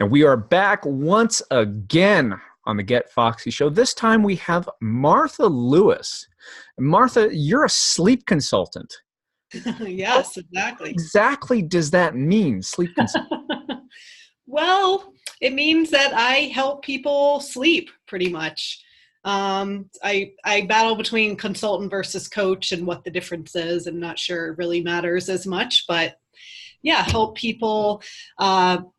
And we are back once again on the Get Foxy show. This time we have Martha Lewis. Martha, you're a sleep consultant. What Yes, exactly. exactly does that mean, sleep consultant? Well, it means that I help people sleep pretty much. I battle between consultant versus coach and what the difference is. I'm not sure it really matters as much, but yeah, help people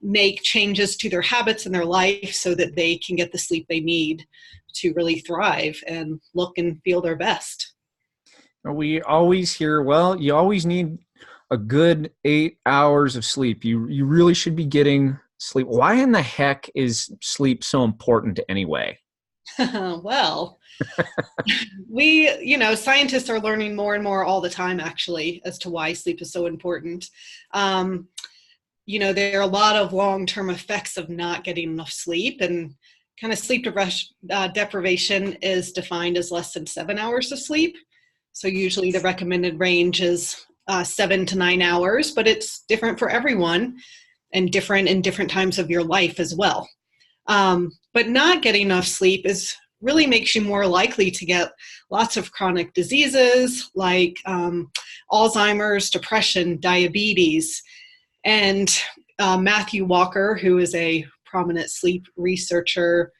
make changes to their habits and their life so that they can get the sleep they need to really thrive and look and feel their best. We always hear, well, you always need a good 8 hours of sleep. You really should be getting sleep. Why in the heck is sleep so important anyway? Well, scientists are learning more and more all the time, actually, as to why sleep is so important. Um, there are a lot of long-term effects of not getting enough sleep, and kind of deprivation is defined as less than 7 hours of sleep. So usually the recommended range is 7 to 9 hours, but it's different for everyone and different in different times of your life as well. But not getting enough sleep really makes you more likely to get lots of chronic diseases like Alzheimer's, depression, diabetes. And Matthew Walker, who is a prominent sleep researcher,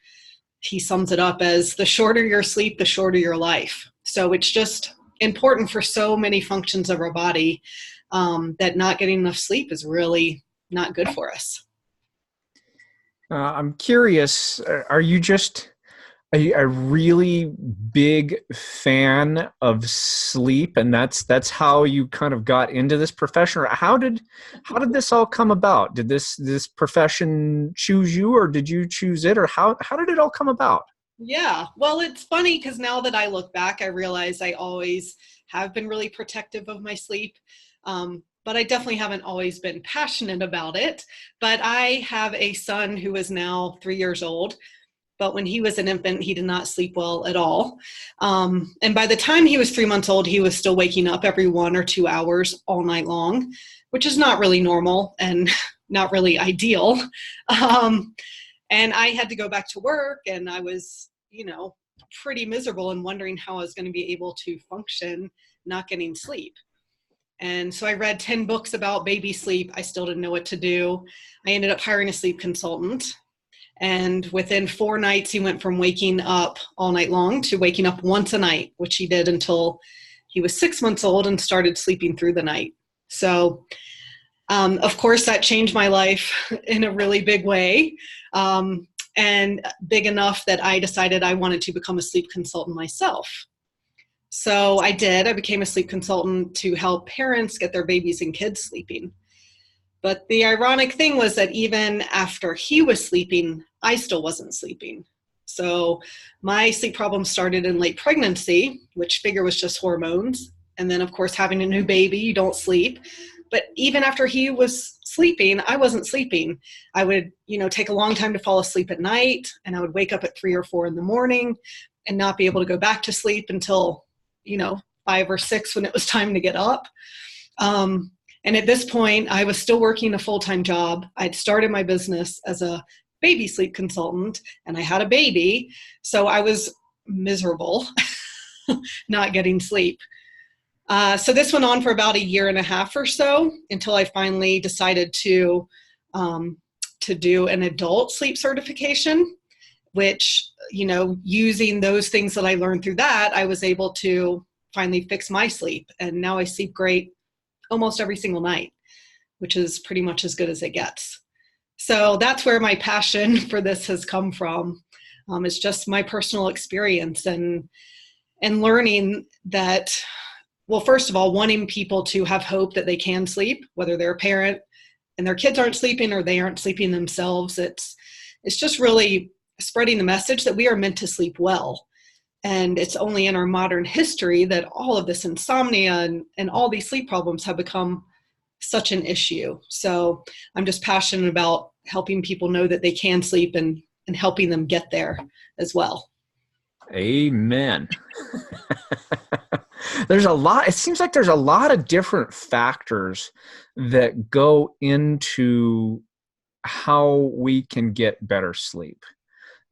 he sums it up as the shorter your sleep, the shorter your life. So it's just important for so many functions of our body that not getting enough sleep is really not good for us. I'm curious, are you just a really big fan of sleep, and that's how you kind of got into this profession? Or how did this all come about? Did this profession choose you, or did you choose it, or how did it all come about? Yeah, well, it's funny because now that I look back, I realize I always have been really protective of my sleep. But I definitely haven't always been passionate about it. But I have a son who is now 3 years old. But when he was an infant, he did not sleep well at all. And by the time he was 3 months old, he was still waking up every 1 or 2 hours all night long, which is not really normal and not really ideal. Um, and I had to go back to work, and I was, pretty miserable and wondering how I was going to be able to function not getting sleep. And so I read 10 books about baby sleep. I still didn't know what to do. I ended up hiring a sleep consultant. And within 4 nights, he went from waking up all night long to waking up once a night, which he did until he was 6 months old and started sleeping through the night. So, of course, that changed my life in a really big way. And big enough that I decided I wanted to become a sleep consultant myself. So I did. I became a sleep consultant to help parents get their babies and kids sleeping. But the ironic thing was that even after he was sleeping, I still wasn't sleeping. So my sleep problems started in late pregnancy, which figure was just hormones. And then, of course, having a new baby, you don't sleep. But even after he was sleeping, I wasn't sleeping. I would, take a long time to fall asleep at night, and I would wake up at 3 or 4 in the morning and not be able to go back to sleep until, 5 or 6 when it was time to get up. And at this point, I was still working a full-time job. I'd started my business as a baby sleep consultant, and I had a baby. So I was miserable not getting sleep. So this went on for about 1.5 years or so until I finally decided to do an adult sleep certification, which, using those things that I learned through that, I was able to finally fix my sleep. And now I sleep great almost every single night, which is pretty much as good as it gets. So that's where my passion for this has come from. It's just my personal experience and learning that, well, first of all, wanting people to have hope that they can sleep, whether they're a parent and their kids aren't sleeping or they aren't sleeping themselves. It's just really spreading the message that we are meant to sleep well. And it's only in our modern history that all of this insomnia and all these sleep problems have become such an issue. So I'm just passionate about helping people know that they can sleep and helping them get there as well. Amen. It seems like there's a lot of different factors that go into how we can get better sleep.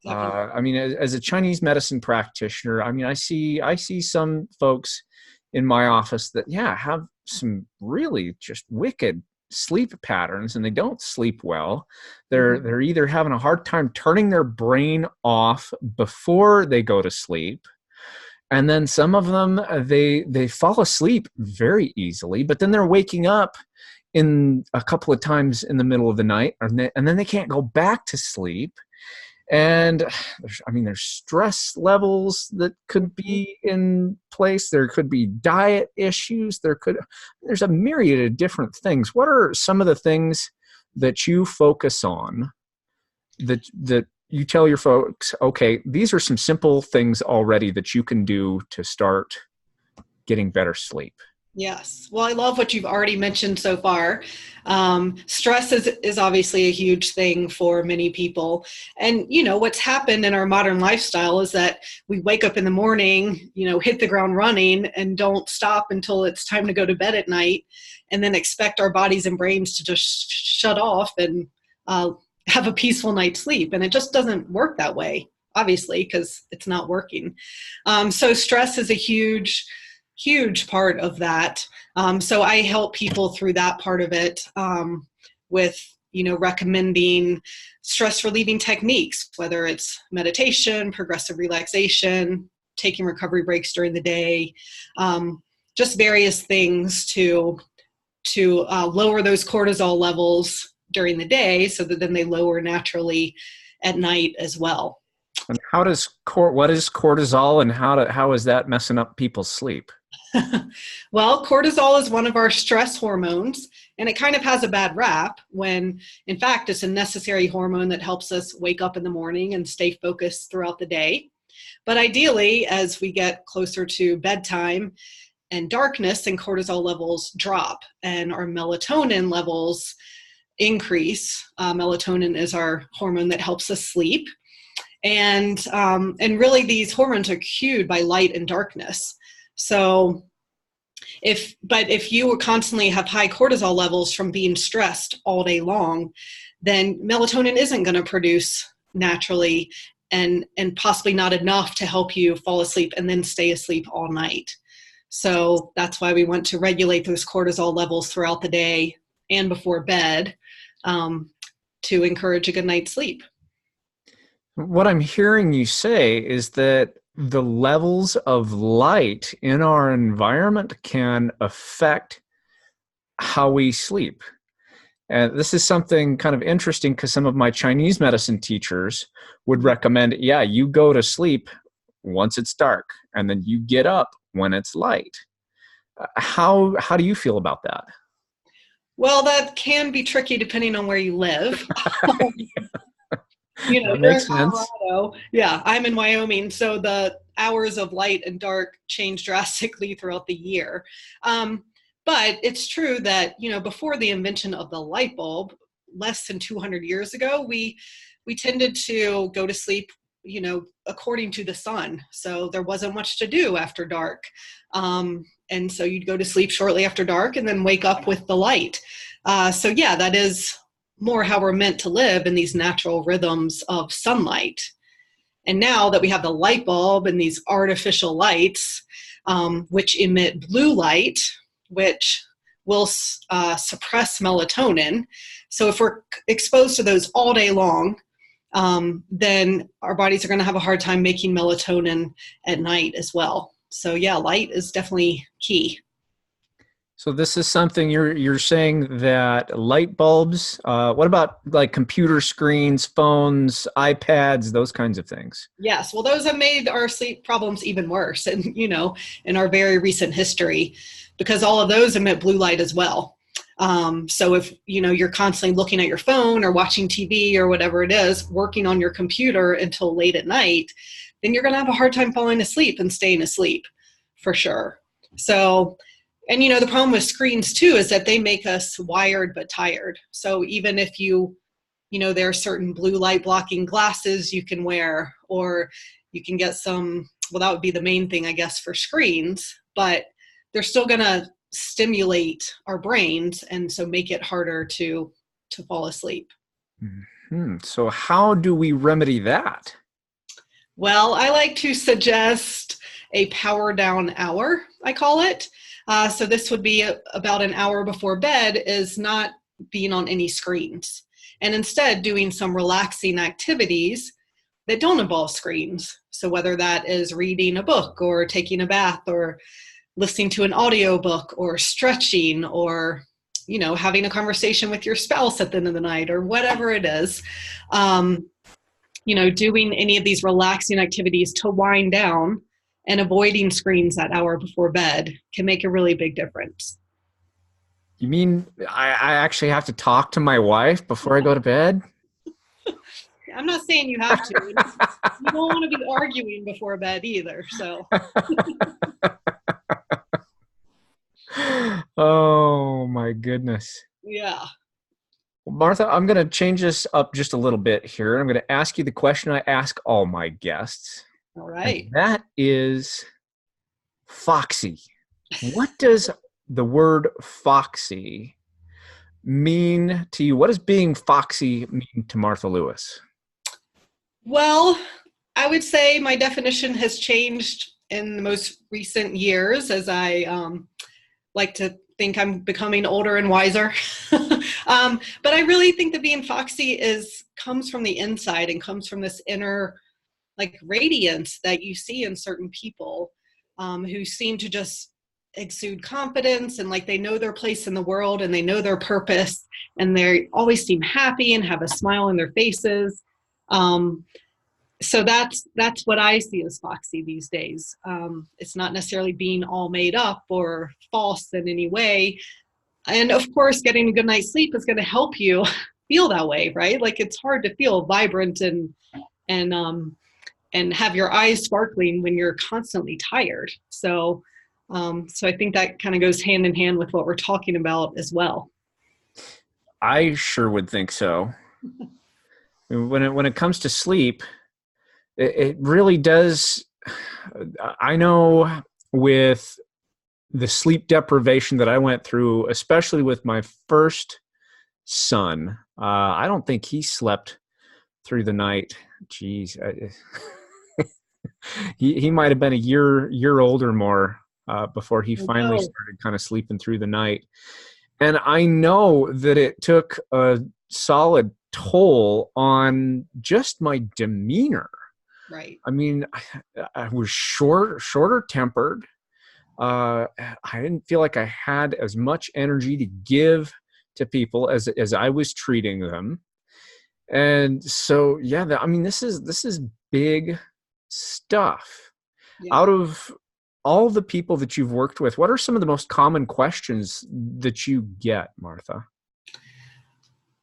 Definitely. I mean, as a Chinese medicine practitioner, I mean, I see some folks in my office that, yeah, have some really just wicked sleep patterns, and they don't sleep well. Mhm. They're either having a hard time turning their brain off before they go to sleep, and then some of them, they fall asleep very easily, but then they're waking up in a couple of times in the middle of the night, and then they can't go back to sleep. And there's stress levels that could be in place. There could be diet issues. There's a myriad of different things. What are some of the things that you focus on, that you tell your folks, okay, these are some simple things already that you can do to start getting better sleep? Yes. Well, I love what you've already mentioned so far. Stress is obviously a huge thing for many people. And, what's happened in our modern lifestyle is that we wake up in the morning, hit the ground running and don't stop until it's time to go to bed at night, and then expect our bodies and brains to just shut off and have a peaceful night's sleep. And it just doesn't work that way, obviously, because it's not working. So stress is a huge part of that. So I help people through that part of it, with, recommending stress relieving techniques, whether it's meditation, progressive relaxation, taking recovery breaks during the day, just various things to lower those cortisol levels during the day, so that then they lower naturally at night as well. And what is cortisol, and how is that messing up people's sleep? Well, cortisol is one of our stress hormones, and it kind of has a bad rap when, in fact, it's a necessary hormone that helps us wake up in the morning and stay focused throughout the day. But ideally, as we get closer to bedtime and darkness, then cortisol levels drop and our melatonin levels increase. Melatonin is our hormone that helps us sleep. And really, these hormones are cued by light and darkness. So if you constantly have high cortisol levels from being stressed all day long, then melatonin isn't going to produce naturally, and possibly not enough to help you fall asleep and then stay asleep all night. So that's why we want to regulate those cortisol levels throughout the day and before bed, to encourage a good night's sleep. What I'm hearing you say is that the levels of light in our environment can affect how we sleep. And this is something kind of interesting, because some of my Chinese medicine teachers would recommend, yeah, you go to sleep once it's dark, and then you get up when it's light. How do you feel about that? Well, that can be tricky depending on where you live. That You're in makes sense. Colorado. Yeah, I'm in Wyoming. So the hours of light and dark change drastically throughout the year. But it's true that, before the invention of the light bulb, less than 200 years ago, we tended to go to sleep, according to the sun. So there wasn't much to do after dark. And so you'd go to sleep shortly after dark and then wake up with the light. So yeah, that is more how we're meant to live, in these natural rhythms of sunlight. And now that we have the light bulb and these artificial lights, which emit blue light, which will suppress melatonin. So if we're exposed to those all day long, then our bodies are going to have a hard time making melatonin at night as well. So yeah, light is definitely key. So this is something you're saying, that light bulbs. What about like computer screens, phones, iPads, those kinds of things? Yes, well, those have made our sleep problems even worse, and in our very recent history, because all of those emit blue light as well. So if you're constantly looking at your phone or watching TV or whatever it is, working on your computer until late at night, then you're going to have a hard time falling asleep and staying asleep, for sure. So, and the problem with screens too is that they make us wired but tired. So even if there are certain blue light blocking glasses you can wear, or you can get some, well, that would be the main thing, I guess, for screens, but they're still going to stimulate our brains, and so make it harder to fall asleep. So how do we remedy that? Well, I like to suggest a power down hour, I call it. So this would be about an hour before bed, is not being on any screens, and instead doing some relaxing activities that don't involve screens. So whether that is reading a book or taking a bath or listening to an audiobook or stretching or having a conversation with your spouse at the end of the night or whatever it is. Doing any of these relaxing activities to wind down and avoiding screens that hour before bed can make a really big difference. You mean I actually have to talk to my wife before I go to bed? I'm not saying you have to. You don't want to be arguing before bed either. So, Oh my goodness. yeah. Well, Martha, I'm going to change this up just a little bit here. I'm going to ask you the question I ask all my guests. All And right. that is Foxy. What does the word Foxy mean to you? What does being Foxy mean to Martha Lewis? Well, I would say my definition has changed in the most recent years as I like to think I'm becoming older and wiser. But I really think that being foxy comes from the inside and comes from this inner like radiance that you see in certain people who seem to just exude confidence and like they know their place in the world and they know their purpose and they always seem happy and have a smile on their faces. So that's what I see as foxy these days. It's not necessarily being all made up or false in any way. And of course, getting a good night's sleep is going to help you feel that way, right? Like it's hard to feel vibrant and have your eyes sparkling when you're constantly tired. So I think that kind of goes hand in hand with what we're talking about as well. I sure would think so. When it comes to sleep, it really does. I know with the sleep deprivation that I went through, especially with my first son, I don't think he slept through the night. Geez, he might have been a year old or more before he finally No. started kind of sleeping through the night. And I know that it took a solid toll on just my demeanor. Right. I mean, I was shorter tempered. I didn't feel like I had as much energy to give to people as I was treating them. And so, yeah, I mean, this is big stuff. Yeah. Out of all the people that you've worked with, what are some of the most common questions that you get, Martha?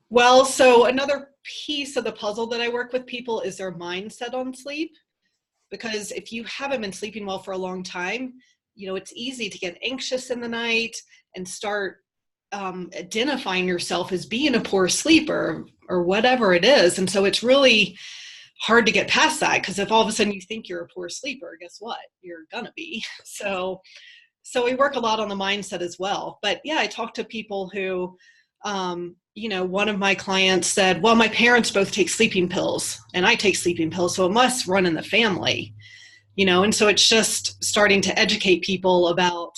Well, so another piece of the puzzle that I work with people is their mindset on sleep. Because if you haven't been sleeping well for a long time, it's easy to get anxious in the night and start identifying yourself as being a poor sleeper or whatever it is. And so it's really hard to get past that because if all of a sudden you think you're a poor sleeper, guess what? You're gonna be. So we work a lot on the mindset as well. But yeah, I talk to people who, one of my clients said, well, my parents both take sleeping pills and I take sleeping pills, so it must run in the family, and so it's just starting to educate people about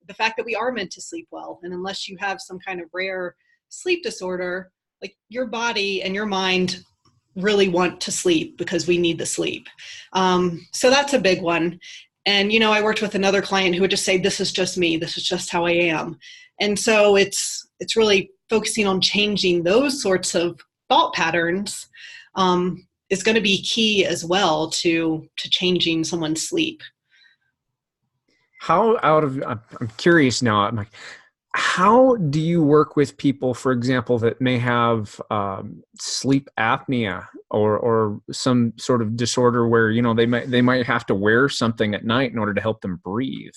the fact that we are meant to sleep well. And unless you have some kind of rare sleep disorder, like your body and your mind really want to sleep because we need the sleep. So that's a big one. And, I worked with another client who would just say, this is just me. This is just how I am. And so it's really focusing on changing those sorts of thought patterns is going to be key as well to changing someone's sleep. I'm curious now. I'm like, how do you work with people, for example, that may have sleep apnea or some sort of disorder where they might have to wear something at night in order to help them breathe?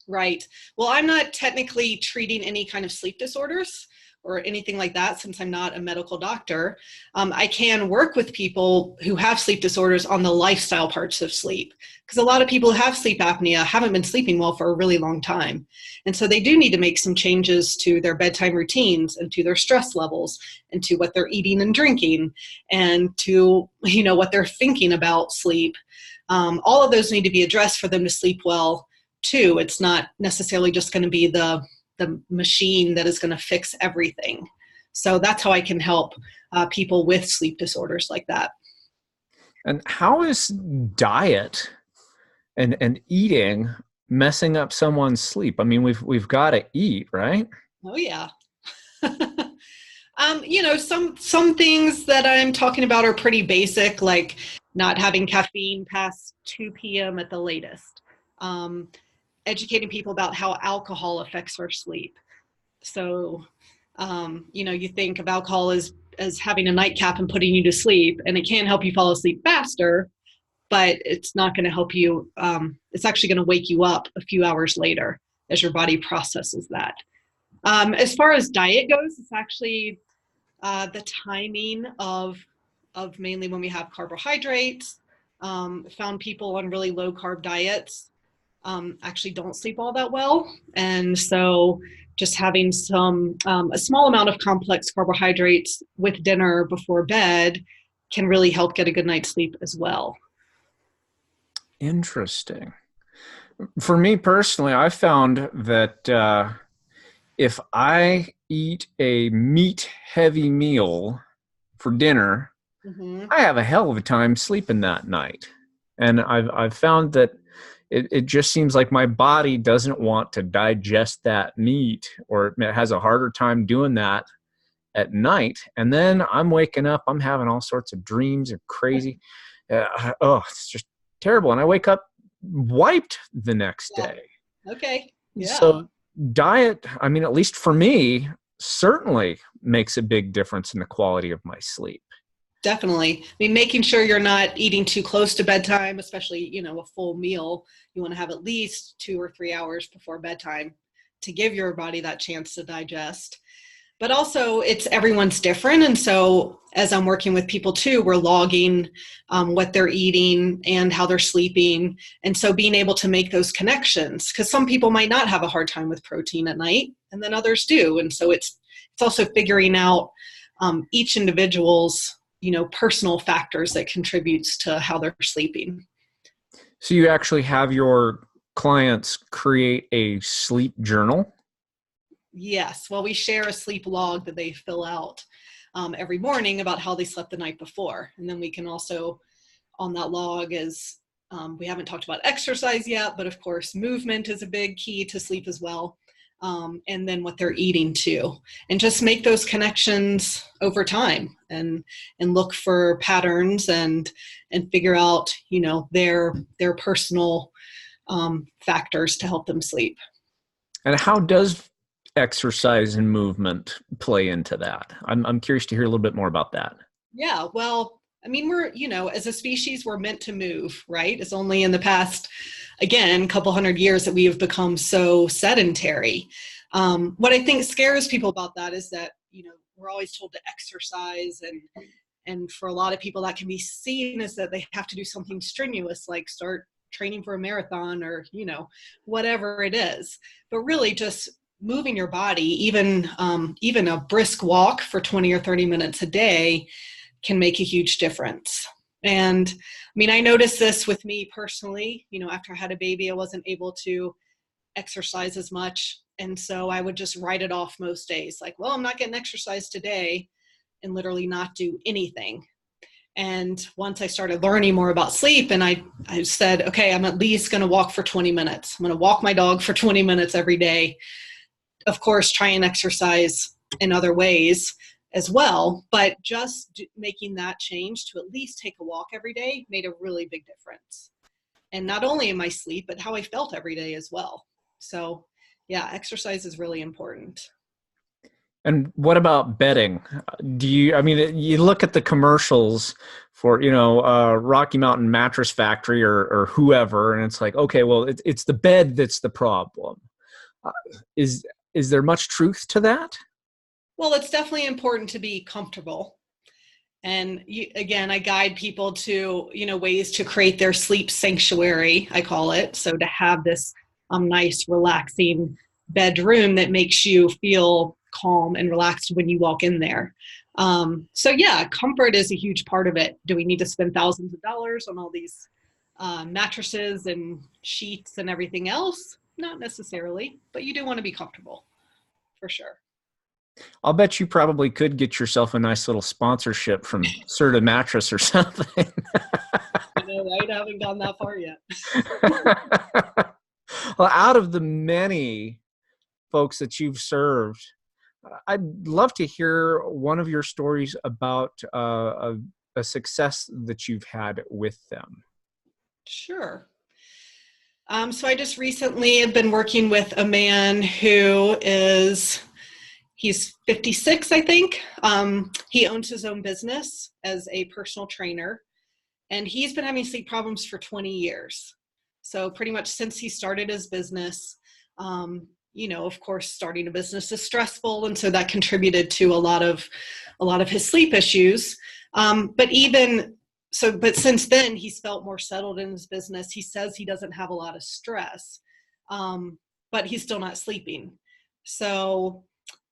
Right. Well, I'm not technically treating any kind of sleep disorders. or anything like that, since I'm not a medical doctor, I can work with people who have sleep disorders on the lifestyle parts of sleep. Because a lot of people who have sleep apnea haven't been sleeping well for a really long time. And so they do need to make some changes to their bedtime routines and to their stress levels and to what they're eating and drinking and to, what they're thinking about sleep. All of those need to be addressed for them to sleep well too. It's not necessarily just going to be the machine that is going to fix everything. So that's how I can help people with sleep disorders like that. And how is diet and eating messing up someone's sleep? I mean, we've got to eat, right? Oh yeah. Some things that I'm talking about are pretty basic, like not having caffeine past 2 p.m. at the latest. Educating people about how alcohol affects our sleep. So, you think of alcohol as having a nightcap and putting you to sleep, and it can help you fall asleep faster, but it's not going to help you. It's actually going to wake you up a few hours later as your body processes that. As far as diet goes, it's actually the timing of mainly when we have carbohydrates. Found people on really low carb diets actually don't sleep all that well. And so just having a small amount of complex carbohydrates with dinner before bed can really help get a good night's sleep as well. Interesting. For me personally, I found that if I eat a meat-heavy meal for dinner, I have a hell of a time sleeping that night. And I've found that it just seems like my body doesn't want to digest that meat, or it has a harder time doing that at night. And then I'm waking up, I'm having all sorts of dreams and crazy. It's just terrible. And I wake up wiped the next day. Okay. Yeah. So diet, I mean, at least for me, certainly makes a big difference in the quality of my sleep. Definitely. I mean, making sure you're not eating too close to bedtime, especially, a full meal. You want to have at least 2 or 3 hours before bedtime to give your body that chance to digest. But also, it's everyone's different. And so as I'm working with people too, we're logging what they're eating and how they're sleeping. And so being able to make those connections, because some people might not have a hard time with protein at night, and then others do. And so it's also figuring out each individual's personal factors that contributes to how they're sleeping. So you actually have your clients create a sleep journal? Yes. Well, we share a sleep log that they fill out every morning about how they slept the night before. And then we can also, on that log, we haven't talked about exercise yet, but of course, movement is a big key to sleep as well. And then what they're eating too, and just make those connections over time and look for patterns and figure out, their personal factors to help them sleep. And how does exercise and movement play into that? I'm curious to hear a little bit more about that. Yeah, well, I mean, we're, as a species, we're meant to move, right? It's only in the past, again, couple hundred years that we have become so sedentary. What I think scares people about that is that, we're always told to exercise, and for a lot of people that can be seen as that they have to do something strenuous, like start training for a marathon or, whatever it is. But really just moving your body, even a brisk walk for 20 or 30 minutes a day can make a huge difference. And I mean, I noticed this with me personally, after I had a baby, I wasn't able to exercise as much. And so I would just write it off most days. Like, well, I'm not getting exercise today, and literally not do anything. And once I started learning more about sleep, and I said, okay, I'm at least going to walk for 20 minutes. I'm going to walk my dog for 20 minutes every day. Of course, try and exercise in other ways as well, but just making that change to at least take a walk every day made a really big difference. And not only in my sleep, but how I felt every day as well. So yeah, exercise is really important. And what about bedding? You look at the commercials for, Rocky Mountain Mattress Factory or whoever, and it's like, okay, well, it's the bed that's the problem. Is there much truth to that? Well, it's definitely important to be comfortable. And again, I guide people to, ways to create their sleep sanctuary, I call it. So to have this nice, relaxing bedroom that makes you feel calm and relaxed when you walk in there. So yeah, comfort is a huge part of it. Do we need to spend thousands of dollars on all these mattresses and sheets and everything else? Not necessarily, but you do want to be comfortable for sure. I'll bet you probably could get yourself a nice little sponsorship from Serta Mattress or something. I know, right? I haven't gone that far yet. Well, out of the many folks that you've served, I'd love to hear one of your stories about a success that you've had with them. Sure. So I just recently have been working with a man who he's 56, I think. He owns his own business as a personal trainer, and he's been having sleep problems for 20 years. So pretty much since he started his business, of course, starting a business is stressful, and so that contributed to a lot of his sleep issues. But since then, he's felt more settled in his business. He says he doesn't have a lot of stress, but he's still not sleeping. So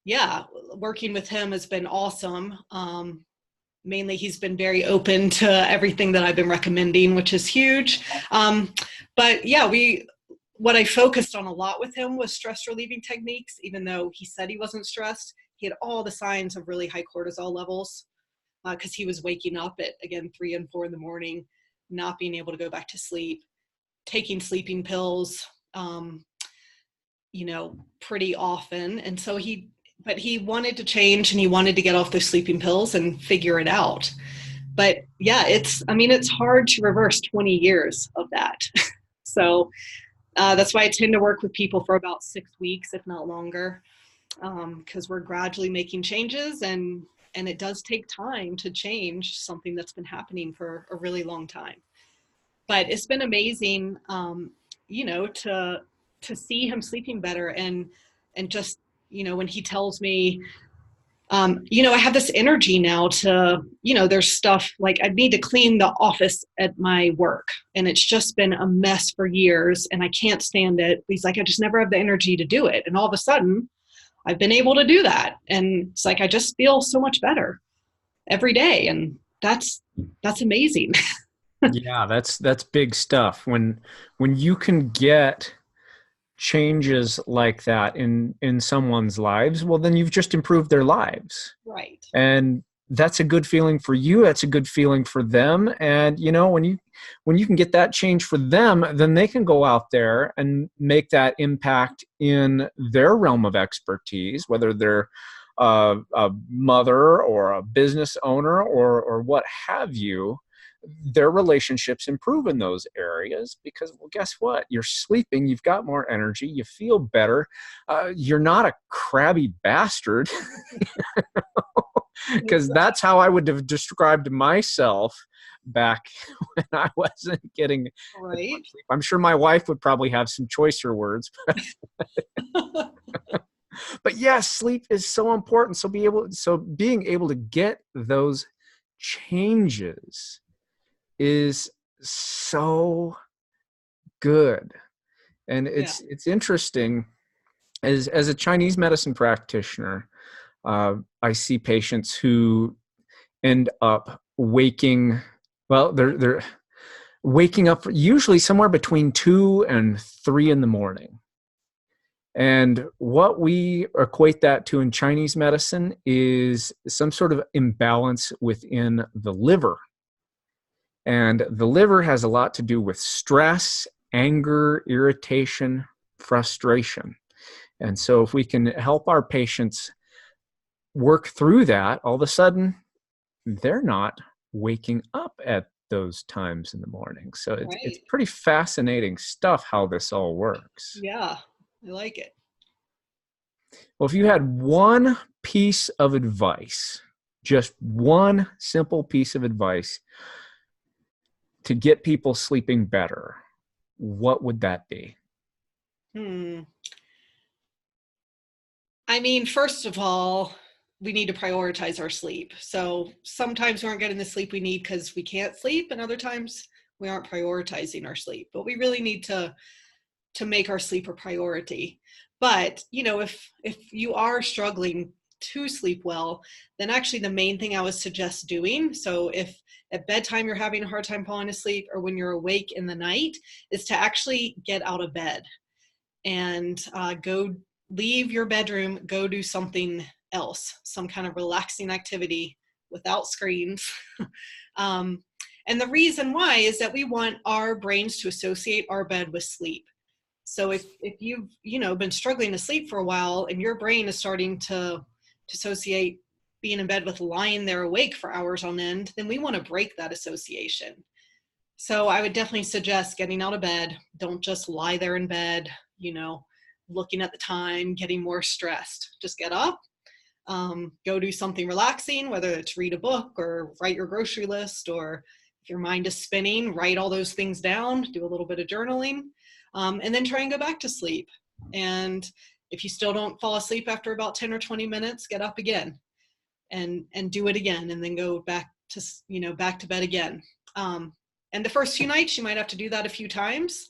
yeah, working with him has been awesome. Mainly, he's been very open to everything that I've been recommending, which is huge. But yeah, what I focused on a lot with him was stress relieving techniques. Even though he said he wasn't stressed, he had all the signs of really high cortisol levels because he was waking up at, again, 3 and 4 in the morning, not being able to go back to sleep, taking sleeping pills, pretty often. And so but he wanted to change, and he wanted to get off those sleeping pills and figure it out. But yeah, it's hard to reverse 20 years of that. So that's why I tend to work with people for about 6 weeks, if not longer, because we're gradually making changes, and it does take time to change something that's been happening for a really long time. But it's been amazing, to see him sleeping better, and just, when he tells me, I have this energy now to, there's stuff like I need to clean the office at my work, and it's just been a mess for years and I can't stand it. He's like, I just never have the energy to do it. And all of a sudden I've been able to do that. And it's like, I just feel so much better every day. And that's amazing. Yeah, that's big stuff. When you can get changes like that in someone's lives, well, then you've just improved their lives. Right. And that's a good feeling for you. That's a good feeling for them. And when you can get that change for them, then they can go out there and make that impact in their realm of expertise, whether they're a mother or a business owner or what have you. Their relationships improve in those areas because, well, guess what? You're sleeping, you've got more energy, you feel better, you're not a crabby bastard. Because that's how I would have described myself back when I wasn't getting right. sleep. I'm sure my wife would probably have some choicer words. But yes, sleep is so important. So being able to get those changes is so good. And it's interesting as a Chinese medicine practitioner, I see patients who end up waking, well, they're waking up usually somewhere between 2 and 3 in the morning. And what we equate that to in Chinese medicine is some sort of imbalance within the liver. And the liver has a lot to do with stress, anger, irritation, frustration. And so if we can help our patients work through that, all of a sudden they're not waking up at those times in the morning. So it's pretty fascinating stuff how this all works. Yeah, I like it. Well, if you had one piece of advice, just one simple piece of advice to get people sleeping better, what would that be? First of all, we need to prioritize our sleep. So sometimes we aren't getting the sleep we need because we can't sleep, and other times we aren't prioritizing our sleep. But we really need to make our sleep a priority. But if you are struggling to sleep well, then actually the main thing I would suggest doing, so if at bedtime you're having a hard time falling asleep, or when you're awake in the night, is to actually get out of bed and go leave your bedroom, go do something else, some kind of relaxing activity without screens. um, and the reason why is that we want our brains to associate our bed with sleep. So if you've been struggling to sleep for a while, and your brain is starting to associate being in bed with lying there awake for hours on end, then we want to break that association. So I would definitely suggest getting out of bed. Don't just lie there in bed, looking at the time, getting more stressed. Just get up, go do something relaxing, whether it's read a book or write your grocery list, or if your mind is spinning, write all those things down, do a little bit of journaling, and then try and go back to sleep. And if you still don't fall asleep after about 10 or 20 minutes, get up again and do it again, and then go back to bed again. And the first few nights, you might have to do that a few times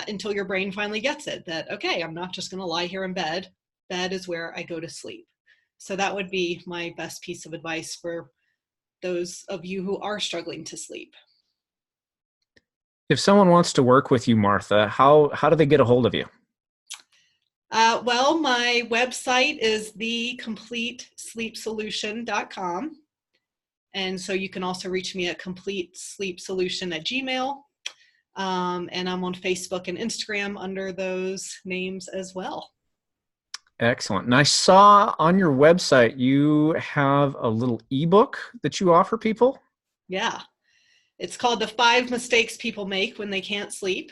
until your brain finally gets it that, okay, I'm not just going to lie here in bed. Bed is where I go to sleep. So that would be my best piece of advice for those of you who are struggling to sleep. If someone wants to work with you, Martha, how do they get a hold of you? Well, my website is thecompletesleepsolution.com. And so you can also reach me at completesleepsolution@gmail. And I'm on Facebook and Instagram under those names as well. Excellent. And I saw on your website you have a little ebook that you offer people. Yeah. It's called The 5 Mistakes People Make When They Can't Sleep.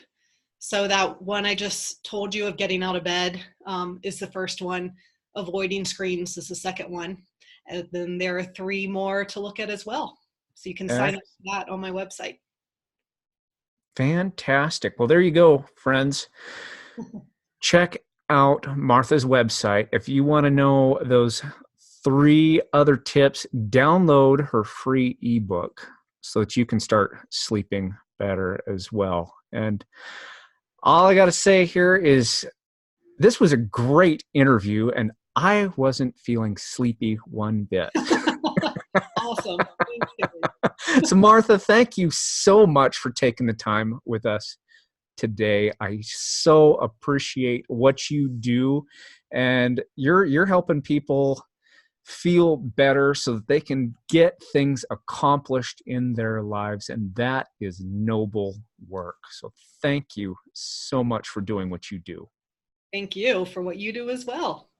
So that one I just told you of getting out of bed is the first one. Avoiding screens is the second one. And then there are 3 more to look at as well. So you can sign up for that on my website. Fantastic. Well, there you go, friends. Check out Martha's website. If you want to know those 3 other tips, download her free ebook so that you can start sleeping better as well. And all I got to say here is this was a great interview, and I wasn't feeling sleepy one bit. Awesome. Thank you. So, Martha, thank you so much for taking the time with us today. I so appreciate what you do, and you're helping people feel better so that they can get things accomplished in their lives, and that is noble work. So thank you so much for doing what you do. Thank you for what you do as well.